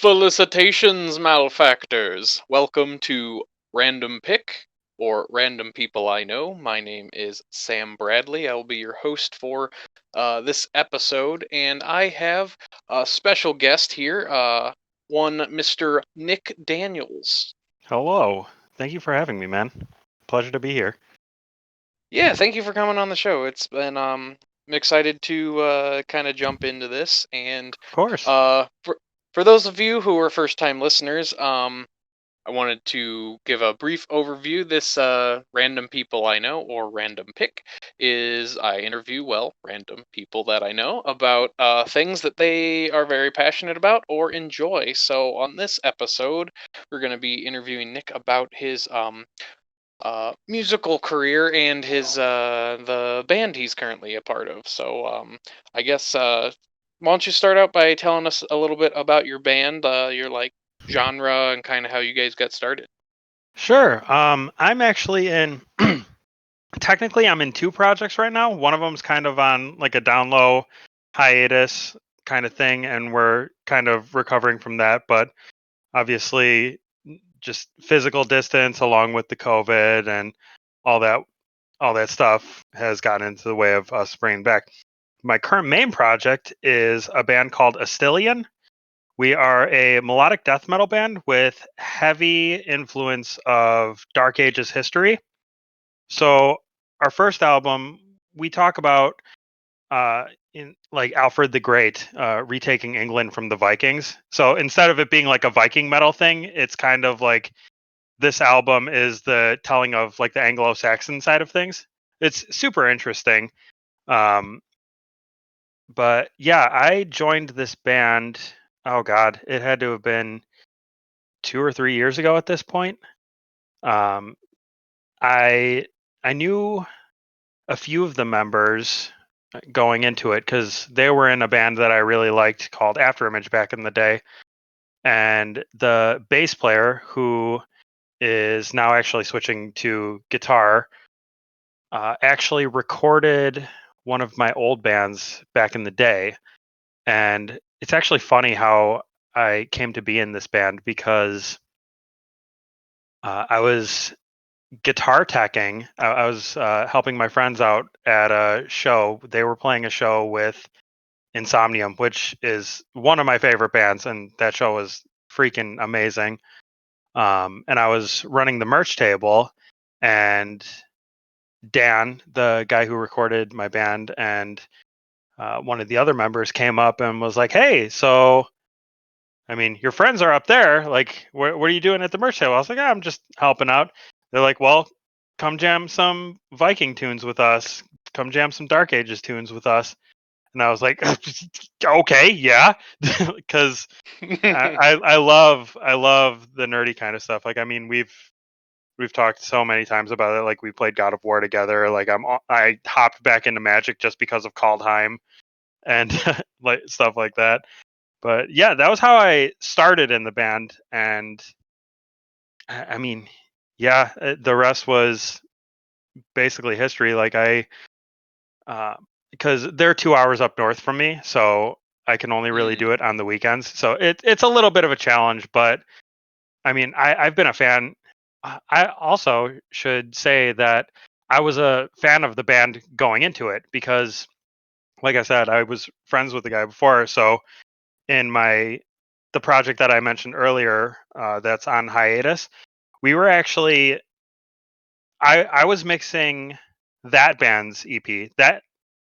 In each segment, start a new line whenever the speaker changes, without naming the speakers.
Felicitations, malefactors! Welcome to Random Pick, or Random People I Know. My name is Sam Bradley. I will be your host for this episode, and I have a special guest here, one Mr. Nick Daniels.
Hello. Thank you for having me, man. Pleasure to be here.
Yeah, thank you for coming on the show. It's been I'm excited to kind of jump into this, and
Of course.
for those of you who are first time listeners, I wanted to give a brief overview. This random people I know, or random pick, is I interview, well, random people that I know about things that they are very passionate about or enjoy. So on this episode, we're going to be interviewing Nick about his musical career and his the band he's currently a part of. So I guess why don't you start out by telling us a little bit about your band, your like genre, and kind of how you guys got started.
Sure. I'm actually in. Technically, I'm in two projects right now. One of them's kind of on like a down low hiatus kind of thing, and we're kind of recovering from that. But obviously, just physical distance along with the COVID and all that, all that stuff has gotten into the way of us bringing back. My current main project is a band called Astillian. We are a melodic death metal band with heavy influence of Dark Ages history. So our first album, we talk about in like Alfred the Great retaking England from the Vikings. So instead of it being like a Viking metal thing, it's kind of like this album is the telling of like the Anglo-Saxon side of things. It's super interesting. Um, but yeah, I joined this band. Oh God, it had to have been 2 or 3 years ago at this point. Um, I I knew a few of the members going into it because they were in a band that I really liked called Afterimage back in the day, and the bass player who is now actually switching to guitar actually recorded one of my old bands back in the day, and it's actually funny how I came to be in this band because I was guitar teching. I was helping my friends out at a show. They were playing a show with Insomnium, which is one of my favorite bands, and that show was freaking amazing. And I was running the merch table, and Dan, the guy who recorded my band, and one of the other members came up and was like, "Hey, so I mean, your friends are up there. Like, what are you doing at the merch table?" I was like, I'm just helping out. They're like, well, come jam some Viking tunes with us. Come jam some Dark Ages tunes with us. And I was like, okay, yeah, because I love the nerdy kind of stuff. Like, I mean, we've talked so many times about it. Like, we played God of War together. Like, I hopped back into Magic just because of Kaldheim and like stuff like that. But yeah, that was how I started in the band, and I mean, yeah, the rest was basically history. Like uh, because they're 2 hours up north from me, so I can only really
Mm.
do it on the weekends. So it's a little bit of a challenge, but I mean, I've been a fan. I also should say that I was a fan of the band going into it because, like I said, I was friends with the guy before, so in the project that I mentioned earlier, that's on hiatus, we were actually I was mixing that band's EP. That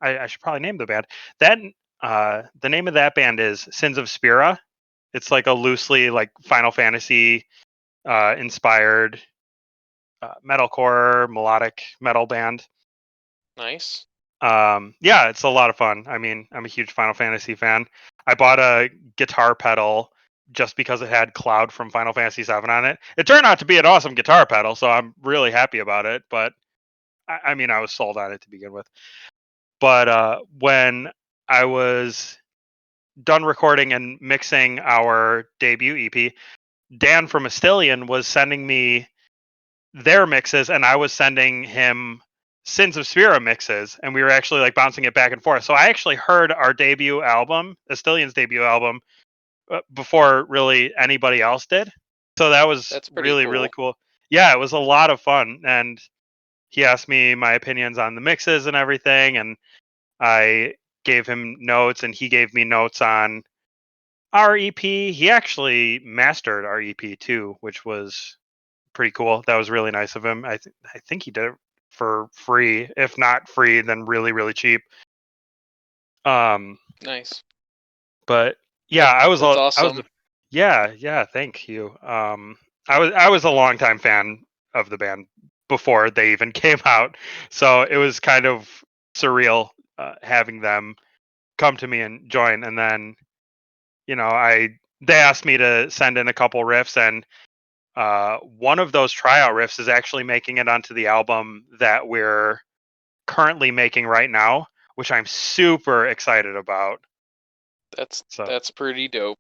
I should probably name the band. That the name of that band is Sins of Spira. It's like a loosely like Final Fantasy inspired metalcore melodic metal band.
Nice.
Yeah, it's a lot of fun. I mean, I'm a huge Final Fantasy fan. I bought a guitar pedal just because it had Cloud from Final Fantasy VII on it. It turned out to be an awesome guitar pedal, so I'm really happy about it. But I mean, I was sold on it to begin with. But when I was done recording and mixing our debut EP, Dan from Astillian was sending me their mixes, and I was sending him Sins of Spira mixes, and we were actually like bouncing it back and forth. So I actually heard our debut album, Astillian's debut album, before really anybody else did. So that was
That's pretty
really, really
cool.
cool. Yeah, it was a lot of fun. And he asked me my opinions on the mixes and everything. And I gave him notes, and he gave me notes on our EP. He actually mastered our EP too, which was pretty cool. That was really nice of him. I think he did it for free. If not free, then really, really cheap. Um,
Nice.
but yeah,
That that's
I was
awesome.
yeah, thank you. I was a longtime fan of the band before they even came out, so it was kind of surreal having them come to me and join. And then I they asked me to send in a couple riffs, and one of those tryout riffs is actually making it onto the album that we're currently making right now, which I'm super excited about. So
That's pretty dope.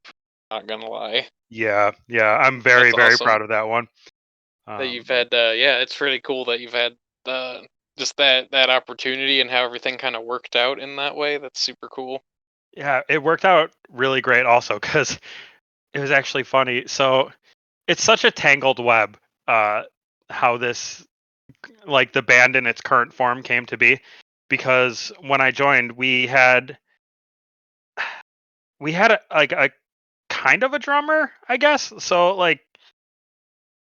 Not gonna lie.
yeah, I'm very,
That's
very
awesome
proud of that one.
that you've
Um,
had. Yeah, it's really cool that you've had just that opportunity and how everything kind of worked out in that way. That's super cool.
yeah, it worked out really great also because it was actually funny. So it's such a tangled web, uh, how this, like, the band in its current form came to be. Because when I joined, we had a kind of a drummer, I guess. So like,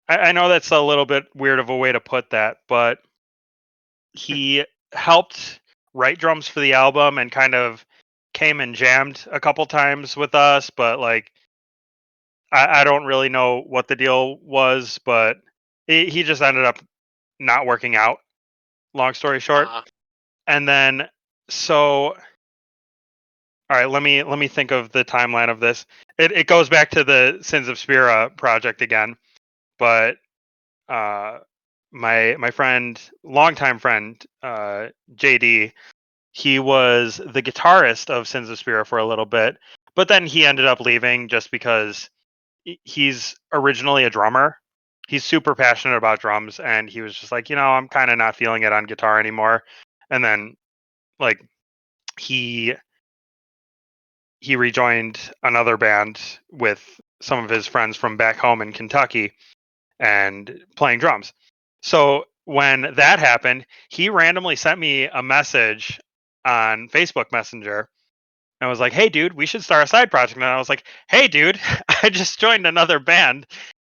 I know that's a little bit weird of a way to put that, but he helped write drums for the album and kind of came and jammed a couple times with us. But like, I don't really know what the deal was, but he just ended up not working out. Long story short,
Ah,
and then so all right, let me think of the timeline of this. It goes back to the Sins of Spira project again, but uh, my friend, longtime friend, JD, he was the guitarist of Sins of Spira for a little bit, but then he ended up leaving just because he's originally a drummer. He's super passionate about drums, and he was just like, I'm kind of not feeling it on guitar anymore. And then like he he rejoined another band with some of his friends from back home in Kentucky and playing drums. So when that happened, he randomly sent me a message on Facebook Messenger and was like, "Hey, dude, we should start a side project." And I was like, "Hey, dude, I just joined another band.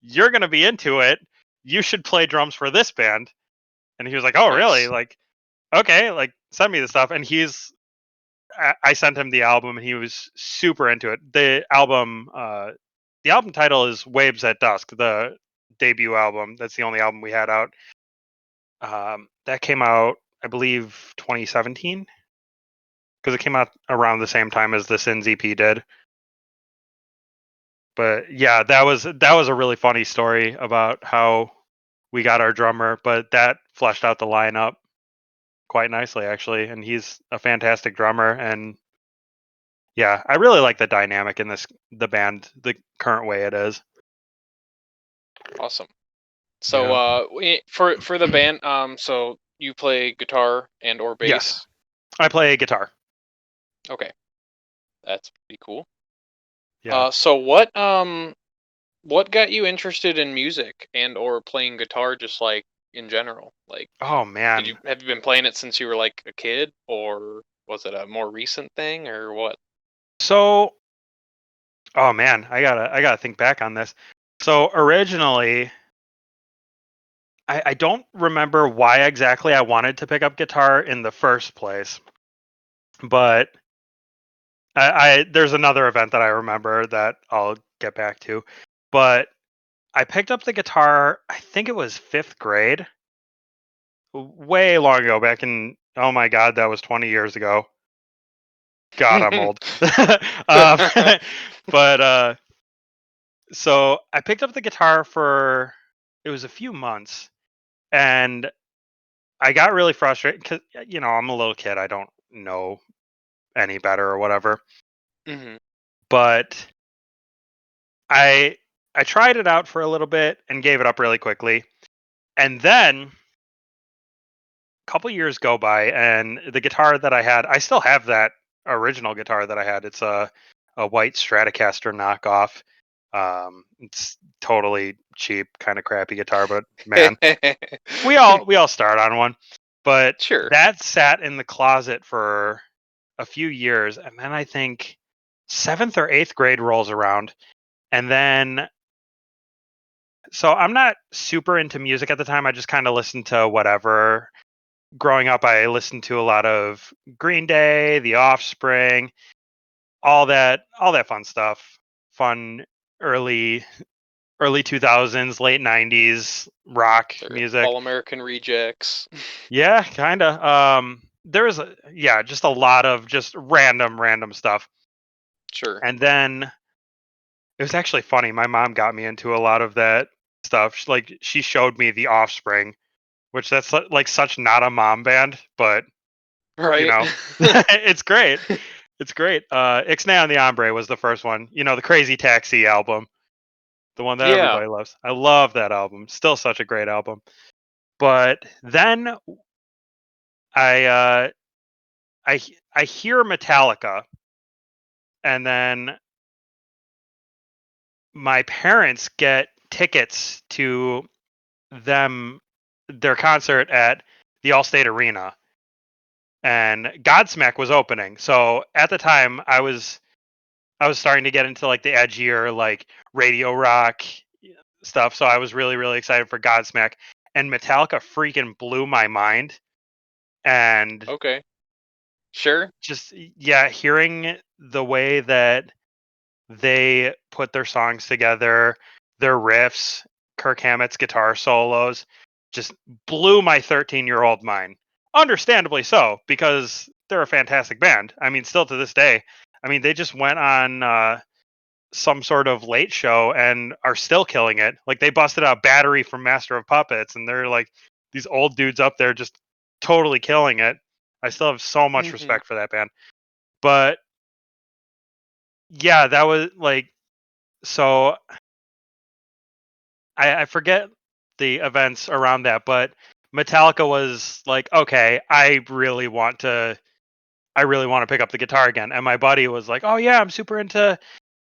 You're gonna be into it. You should play drums for this band." And he was like, "Oh, really?
nice.
Like, okay, like send me the stuff." And I sent him the album, and he was super into it. The album title is Waves at Dusk, the debut album. That's the only album we had out. That came out, I believe, 2017, because it came out around the same time as the Sins EP did. But yeah, that was a really funny story about how we got our drummer, but that fleshed out the lineup quite nicely actually, and he's a fantastic drummer. And yeah, I really like the dynamic in the band the current way it is.
Awesome. So
Yeah.
for the band, so you play guitar and or
Yes,
bass.
I play guitar.
Okay, that's pretty cool.
Yeah.
So what got you interested in music and or playing guitar just like in general? Like
Oh
did
man.
you have you been playing it since you were like a kid or was it a more recent thing or what?
So, oh man, I gotta think back on this. So originally, I don't remember why exactly I wanted to pick up guitar in the first place, but I there's another event that I remember that I'll get back to. But I picked up the guitar, I think it was fifth grade, way long ago, back in, oh my God, that was 20 years ago. God, I'm old. um, but so I picked up the guitar for, it was a few months, and I got really frustrated because, I'm a little kid. I don't know any better or whatever.
hmm
But I I tried it out for a little bit and gave it up really quickly. And then a couple years go by, and the guitar that I had, I still have that original guitar that I had. It's a white Stratocaster knockoff. It's totally cheap, kind of crappy guitar, but man, we all start on one. But
Sure.
that sat in the closet for a few years, and then I think seventh or eighth grade rolls around, and then so I'm not super into music at the time. I just kind of listened to whatever. Growing up, I listened to a lot of Green Day, The Offspring, all that fun stuff. Fun early 2000s, late 90s rock
Sure.
music.
All American Rejects.
Yeah, kind of. There was just a lot of just random stuff.
Sure.
And then it was actually funny. My mom got me into a lot of that stuff. She showed me The Offspring, which that's like such not a mom band, but you
Right.
know, it's great. It's great. Ixnay on the Hombre was the first one. The Crazy Taxi album, the one that
Yeah.
everybody loves. I love that album. Still such a great album. But then I uh, I hear Metallica, and then my parents get tickets to their concert at the Allstate Arena, and Godsmack was opening. So at the time, I was starting to get into like the edgier like radio rock stuff. So I was really really excited for Godsmack, and Metallica freaking blew my mind. And
Okay. Sure.
just yeah, hearing the way that they put their songs together, their riffs, Kirk Hammett's guitar solos, just blew my 13-year-old mind. Understandably so, because they're a fantastic band. I mean, still to this day. I mean, they just went on some sort of late show and are still killing it. Like they busted out Battery from Master of Puppets, and they're like these old dudes up there just totally killing it. I still have so much
Hmm.
respect for that band. But yeah, that was like so I forget the events around that, but Metallica was like, okay, I really want to pick up the guitar again. And my buddy was like, oh yeah, I'm super into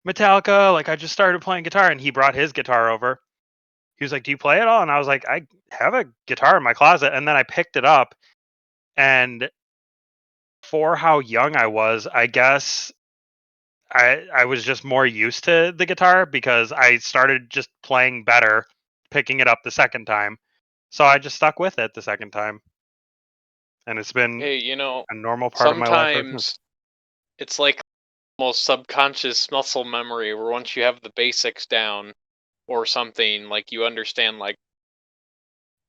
Metallica. Like I just started playing guitar, and he brought his guitar over. He was like, do you play it all? And I was like, I have a guitar in my closet. And then I picked it up, and for how young I was, I guess I was just more used to the guitar because I started just playing better, picking it up the second time. So I just stuck with it the second time, and it's been
Hey,
a normal part of my life ever since.
sometimes it's like almost subconscious muscle memory where once you have the basics down or something, like you understand, like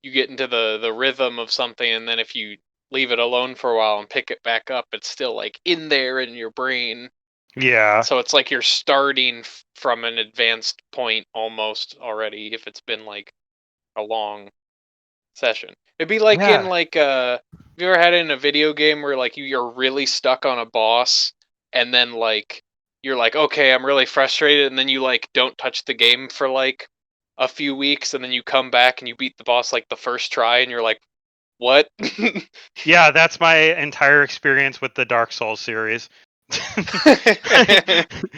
you get into the rhythm of something, and then if you leave it alone for a while and pick it back up, it's still like in there in your brain.
Yeah,
So it's like you're starting from an advanced point almost already if it's been like a long session. It'd be like in
yeah,
like have you ever had it in a video game where like you're really stuck on a boss, and then like you're like, okay, I'm really frustrated, and then you like don't touch the game for like a few weeks, and then you come back and you beat the boss like the first try, and you're like, what?
yeah. That's my entire experience with the Dark Souls series.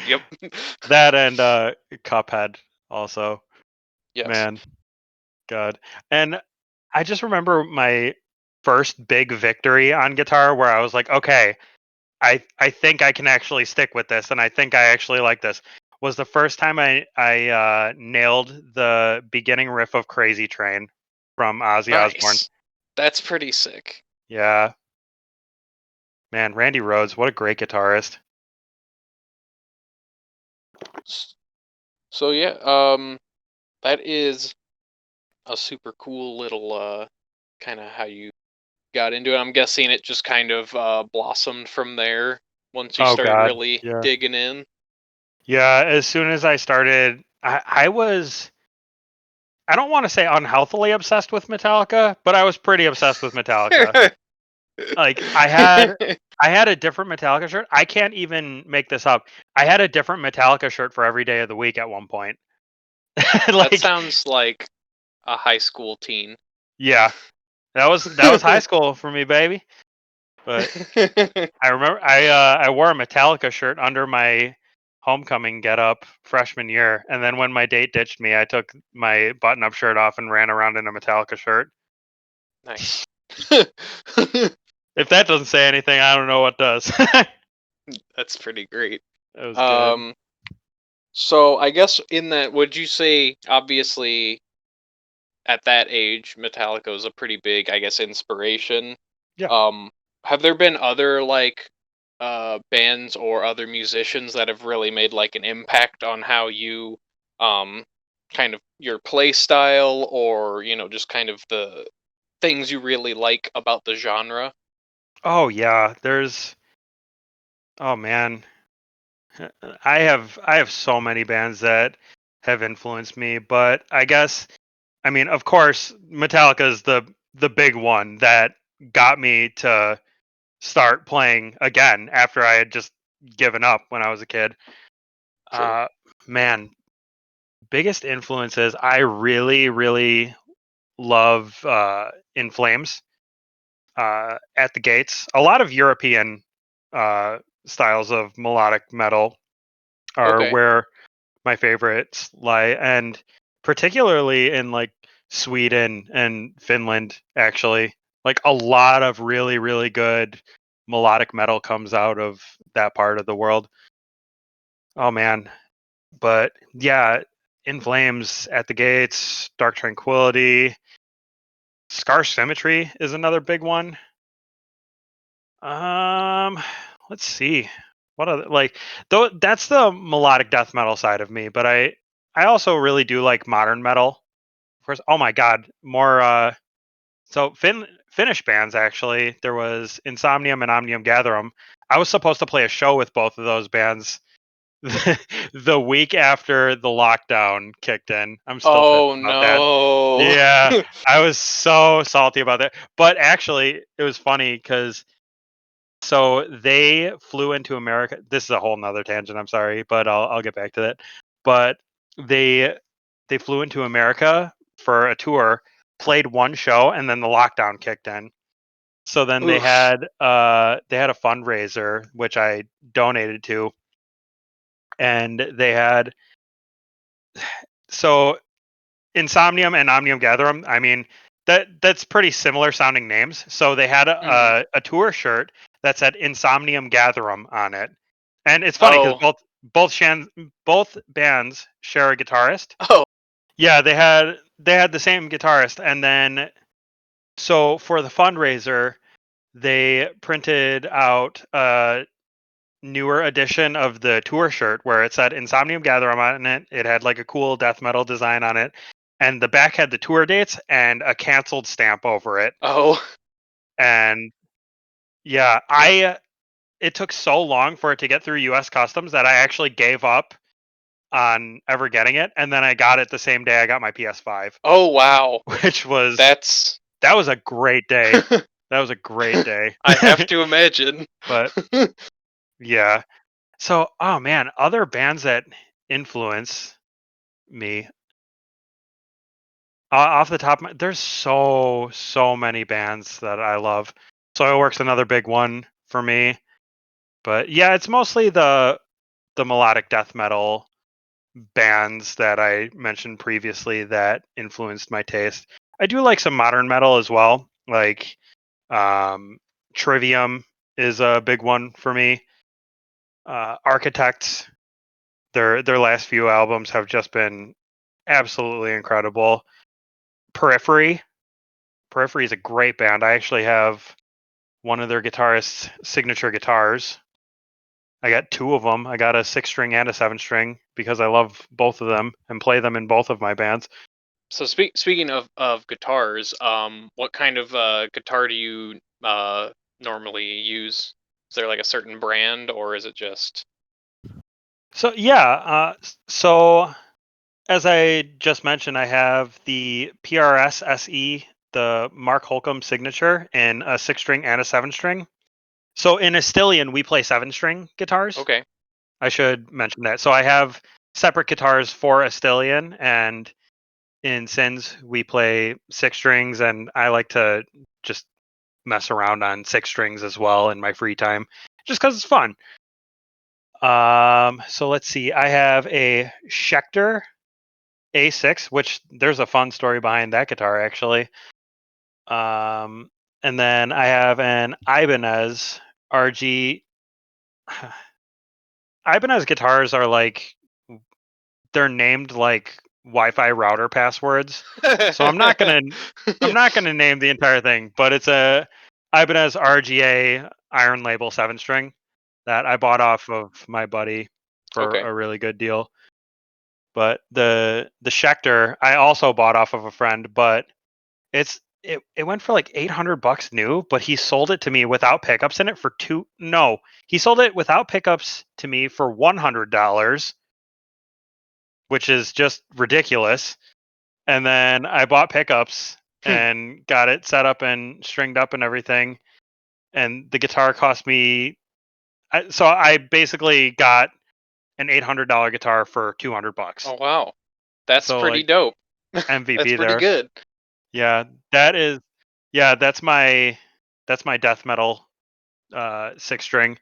Yep.
That and Cuphead also.
Yes.
Man, God. And I just remember my first big victory on guitar where I was like, okay, I think I can actually stick with this, and I think I actually like this. Was the first time I nailed the beginning riff of Crazy Train from Ozzy Osbourne.
Nice. That's pretty sick.
Yeah, man, Randy Rhoads, what a great guitarist.
S- So yeah, that is a super cool little kind of how you got into it. I'm guessing it just kind of blossomed from there once you
Oh
started
God,
really
yeah,
digging in.
yeah. As soon as I started, I was. I don't want to say unhealthily obsessed with Metallica, but I was pretty obsessed with Metallica. Like I had a different Metallica shirt. I can't even make this up. I had a different Metallica shirt for every day of the week at one point.
That
Like
sounds like a high school teen.
yeah, that was high school for me, baby. But I remember I wore a Metallica shirt under my homecoming get up freshman year, and then when my date ditched me, I took my button-up shirt off and ran around in a Metallica shirt.
Nice.
If that doesn't say anything, I don't know what does.
That's pretty great.
It was good.
Um, so I guess in that, would you say obviously at that age, Metallica was a pretty big, I guess, inspiration.
Yeah.
Um, have there been other like bands or other musicians that have really made like an impact on how you um kind of your play style or, just kind of the things you really like about the genre?
Oh yeah. Oh man. I have so many bands that have influenced me, but I guess I mean, of course, Metallica is the big one that got me to start playing again after I had just given up when I was a kid.
Sure.
Uh, man, biggest influences I really really love In Flames, At the Gates. A lot of European uh, styles of melodic metal are
Okay.
where my favorites lie, and particularly in like Sweden and Finland, actually. Like a lot of really, really good melodic metal comes out of that part of the world. Oh man. But yeah, In Flames, At the Gates, Dark Tranquility, Scar Symmetry is another big one. Um, let's see. What other like though that's the melodic death metal side of me, but I also really do like modern metal. Of course, oh my god, more so Finnish bands actually. There was Insomnium and Omnium Gatherum. I was supposed to play a show with both of those bands the week after the lockdown kicked in. I'm still pissed
Oh
about that.
no.
Yeah, I was so salty about that. But actually, it was funny because so they flew into America. This is a whole nother tangent. I'm sorry, but I'll get back to that. But they they flew into America for a tour, played one show, and then the lockdown kicked in. So then
Oof.
they had a fundraiser which I donated to, and they had so Insomnium and Omnium Gatherum. I mean that's pretty similar sounding names. So they had
Mhm.
a tour shirt that said Insomnium Gatherum on it, and it's funny because
Oh.
both bands share a guitarist.
Oh.
Yeah, they had the same guitarist, and then so for the fundraiser, they printed out a newer edition of the tour shirt where it said Insomnium Gatherum on it. It had like a cool death metal design on it, and the back had the tour dates and a canceled stamp over it.
Oh.
And yeah, I it took so long for it to get through U.S. Customs that I actually gave up on ever getting it, and then I got it the same day I got my PS5,
Oh wow.
which was
That's
that was a great day. That was a great day.
I have to imagine.
But yeah. So, oh man, other bands that influence me off the top, there's so many bands that I love. Soilwork's another big one for me. But yeah, it's mostly the melodic death metal bands that I mentioned previously that influenced my taste. I do like some modern metal as well. Like um, Trivium is a big one for me. Architects, their last few albums have just been absolutely incredible. Periphery, Periphery is a great band. I actually have one of their guitarists' signature guitars. I got two of them. I got a 6 string and a 7 string because I love both of them and play them in both of my bands.
So speaking of guitars, what kind of guitar do you normally use? Is there like a certain brand, or is it just?
So yeah, so as I just mentioned, I have the PRS SE, the Mark Holcomb signature, in a 6 string and a 7 string. So in Astillian, we play 7 string guitars.
Okay.
I should mention that. So I have separate guitars for Astillian, and in Sins we play 6 strings, and I like to just mess around on 6 strings as well in my free time, just because it's fun. So let's see. I have a Schecter A6, which there's a fun story behind that guitar actually. And then I have an Ibanez RG. Ibanez guitars are like they're named like Wi-Fi router passwords. So I'm not gonna name the entire thing, but it's a Ibanez RGA Iron Label 7-string that I bought off of my buddy for
Okay.
a really good deal. But the Schecter I also bought off of a friend, but it went for like $800 new, but he sold it to me without pickups in it for two. No, he sold it without pickups to me for $100, which is just ridiculous. And then I bought pickups
Hmm.
and got it set up and stringed up and everything. And the guitar cost me. So I basically got an $800 guitar for $200.
Oh wow, that's
So
pretty
like
dope. That's
MVP
pretty
there.
good.
Yeah, that is. Yeah, that's my death metal 6-string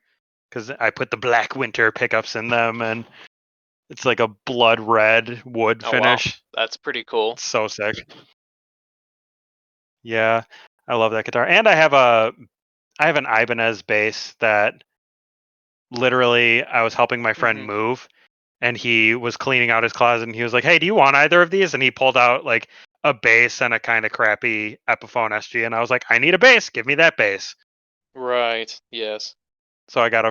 because I put the Black Winter pickups in them, and it's like a blood red wood
Oh wow,
finish.
that's pretty cool.
It's so sick. Yeah, I love that guitar, and I have an Ibanez bass that literally I was helping my friend
Hmm.
move, and he was cleaning out his closet, and he was like, "Hey, do you want either of these?" And he pulled out like a bass and a kind of crappy Epiphone SG, and I was like, "I need a bass. Give me that bass."
Right. Yes.
So I got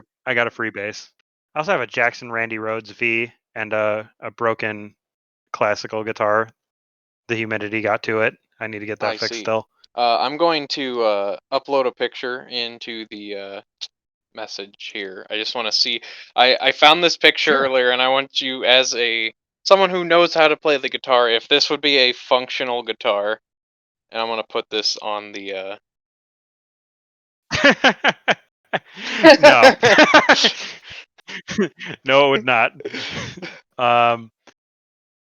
a free bass. I also have a Jackson Randy Rhoads V and a broken classical guitar. The humidity got to it. I need to get that
I
fixed
see.
still.
I'm going to upload a picture into the message here. I just want to see. I found this picture
Sure.
earlier, and I want you, as a someone who knows how to play the guitar, if this would be a functional guitar, and I'm gonna put this on the.
No. No, it would not. Um,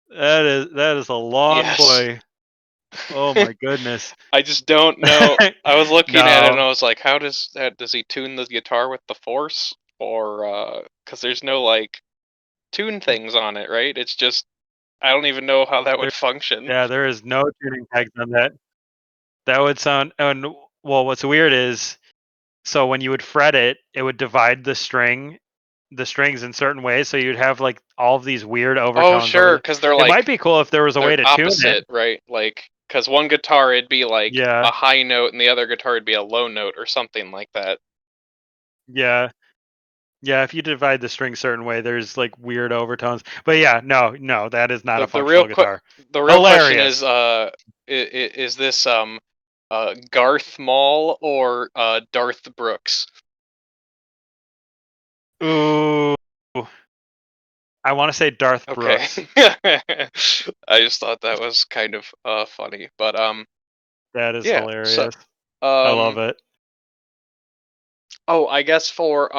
that is a long
Yes.
boy. Oh my goodness.
I just don't know. I was looking at it and
No.
I was like, how does he tune the guitar with the force, or because there's no like tune things on it, right? It's just I don't even know how that
There,
would function.
yeah, there is no tuning pegs on that. That would sound and well, what's weird is so when you would fret it, it would divide the strings in certain ways, so you'd have like all of these weird
Oh,
overtones over
sure,
the.
because they're
It might
like
be cool if there was a way
they're
to tune it.
opposite, right? Like, because one guitar it'd be like
Yeah,
a high note and the other guitar would be a low note or something like that.
yeah, yeah. If you divide the string certain way, there's like weird overtones. But yeah, no, no, that is not
The
a
the real
functional
que-
guitar.
the real question is
Hilarious.
is this Garth Mall or Darth Brooks?
Ooh, I want to say Darth
Okay.
Brooks.
I just thought that was kind of funny. But
That is
yeah. So
hilarious. I love
um
it.
oh, I guess for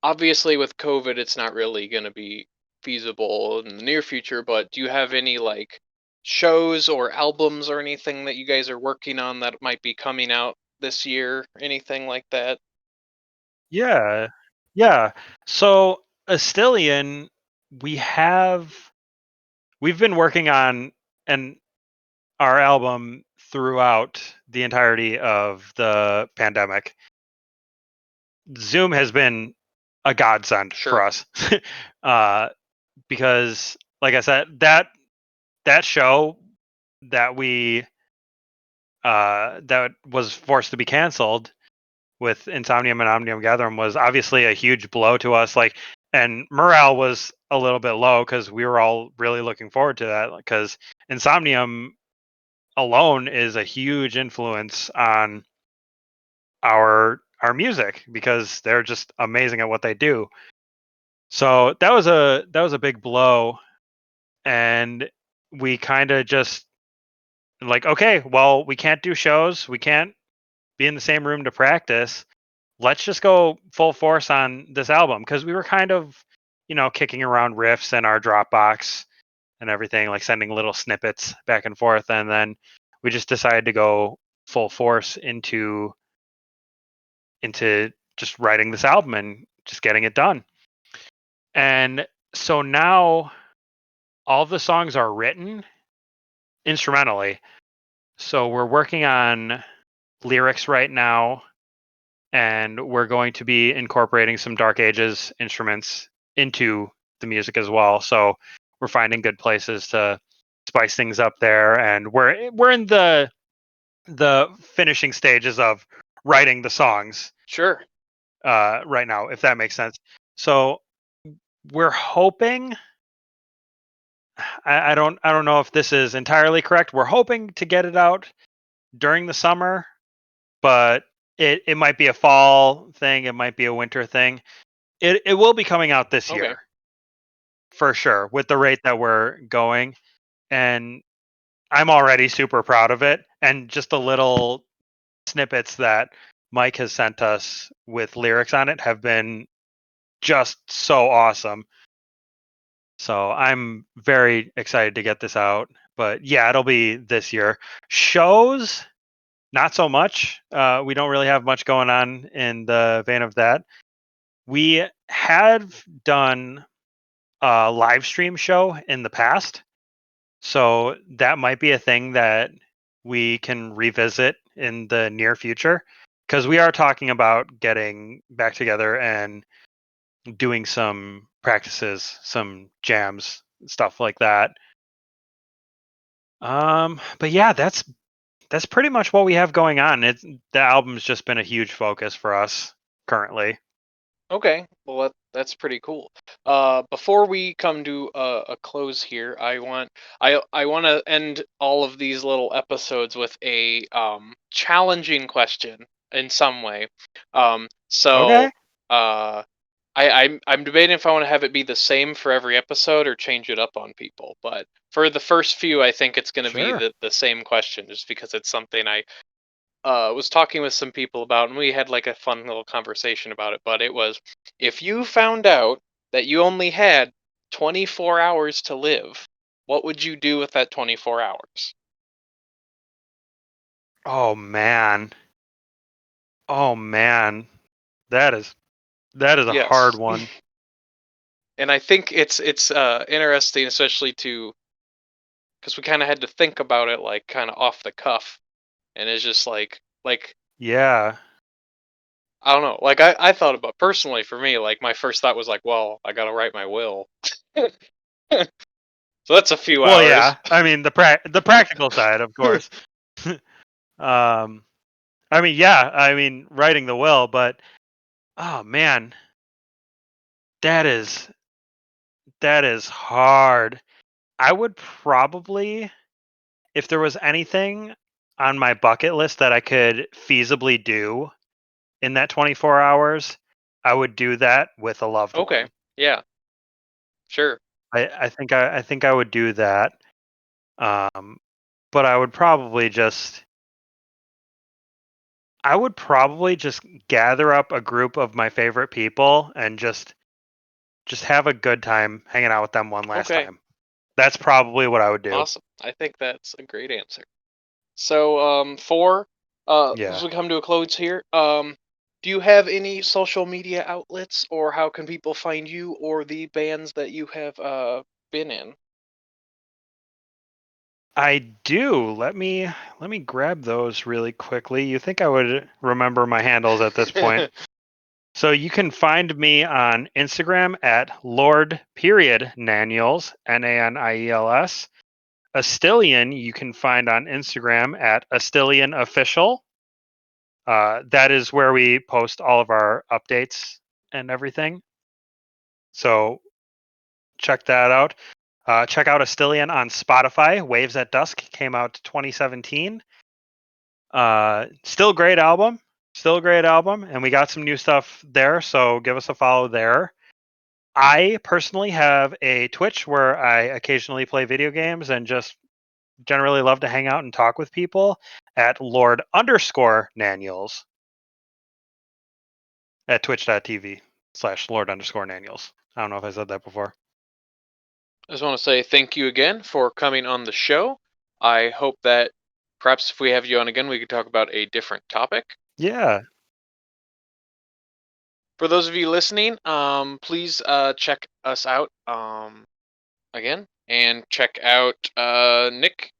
obviously with COVID it's not really going to be feasible in the near future, but do you have any like shows or albums or anything that you guys are working on that might be coming out this year? Anything like that?
Yeah, yeah. So Astillian, we have we've been working on an our album throughout the entirety of the pandemic. Zoom has been a godsend for
Sure.
us, uh, because, like I said, that show that we that was forced to be canceled with Insomnium and Omnium Gatherum was obviously a huge blow to us. Like, and morale was a little bit low because we were all really looking forward to that because Insomnium alone is a huge influence on our music because they're just amazing at what they do. So that was a big blow, and we kind of just like, okay, well, we can't do shows, we can't be in the same room to practice. Let's just go full force on this album because we were kind of, kicking around riffs in our Dropbox and everything, like sending little snippets back and forth, and then we just decided to go full force into just writing this album and just getting it done. And so now all the songs are written instrumentally. So we're working on lyrics right now, and we're going to be incorporating some Dark Ages instruments into the music as well. So we're finding good places to spice things up there, and we're in the finishing stages of writing the songs
Sure.
right now, if that makes sense. So we're hoping. I don't know if this is entirely correct. We're hoping to get it out during the summer, but it might be a fall thing. It might be a winter thing. It will be coming out this
Okay.
year for sure with the rate that we're going, and I'm already super proud of it. And just the little snippets that Mike has sent us with lyrics on it have been just so awesome. So I'm very excited to get this out. But yeah, it'll be this year. Shows, not so much. We don't really have much going on in the vein of that. We have done a live stream show in the past. So that might be a thing that we can revisit in the near future, because we are talking about getting back together and doing some practices, some jams, stuff like that. But yeah, that's pretty much what we have going on. The album's just been a huge focus for us currently.
Okay, well that's pretty cool. Before we come to a close here, I want to end all of these little episodes with a challenging question in some way. So
Okay,
I'm debating if I want to have it be the same for every episode or change it up on people. But for the first few, I think it's going to be
sure.
the same question, just because it's something I was talking with some people about, and we had like a fun little conversation about it. But it was, if you found out that you only had 24 hours to live, what would you do with that 24 hours?
Oh man. Oh man. That is that is a hard
Yes.
one.
And I think it's interesting, especially to because we kind of had to think about it like kind of off the cuff, and it's just like
Yeah.
I don't know. Like I thought about personally for me, like my first thought was like, well, I gotta write my will. So that's a few
Well,
hours.
yeah. I mean the practical side, of course. um I mean, yeah, I mean writing the will, but oh man, that is that is hard. I would probably, if there was anything on my bucket list that I could feasibly do in that 24 hours, I would do that with a loved
Okay.
one.
Yeah. Sure.
I think I would do that. Um, but I would probably just gather up a group of my favorite people and just have a good time hanging out with them one last
Okay.
time. That's probably what I would do.
Awesome. I think that's a great answer. So, as
Yeah.
we come to a close here, do you have any social media outlets, or how can people find you or the bands that you have been in?
I do. Let me grab those really quickly. You think I would remember my handles at this point? So you can find me on Instagram at Lord period Naniels, Naniels. Astillian you can find on Instagram at Astillian Official. That is where we post all of our updates and everything. So check that out. Check out Astillian on Spotify. Waves at Dusk came out 2017. Still great album. Still a great album. And we got some new stuff there. So give us a follow there. I personally have a Twitch where I occasionally play video games and just generally love to hang out and talk with people at Lord underscore Naniels at twitch.tv/Lord underscore Naniels. I don't know if I said that before.
I just want to say thank you again for coming on the show. I hope that perhaps if we have you on again, we could talk about a different topic.
Yeah.
For those of you listening, please check us out again, and check out Nick,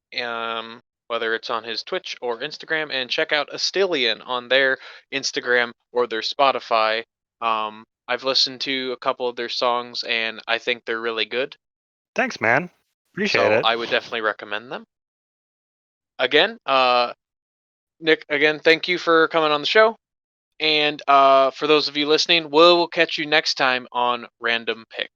whether it's on his Twitch or Instagram, and check out Astillian on their Instagram or their Spotify. I've listened to a couple of their songs, and I think they're really good.
Thanks, man. Appreciate
So
it.
I would definitely recommend them. Again, Nick, again, thank you for coming on the show. And for those of you listening, we'll catch you next time on Random Pick.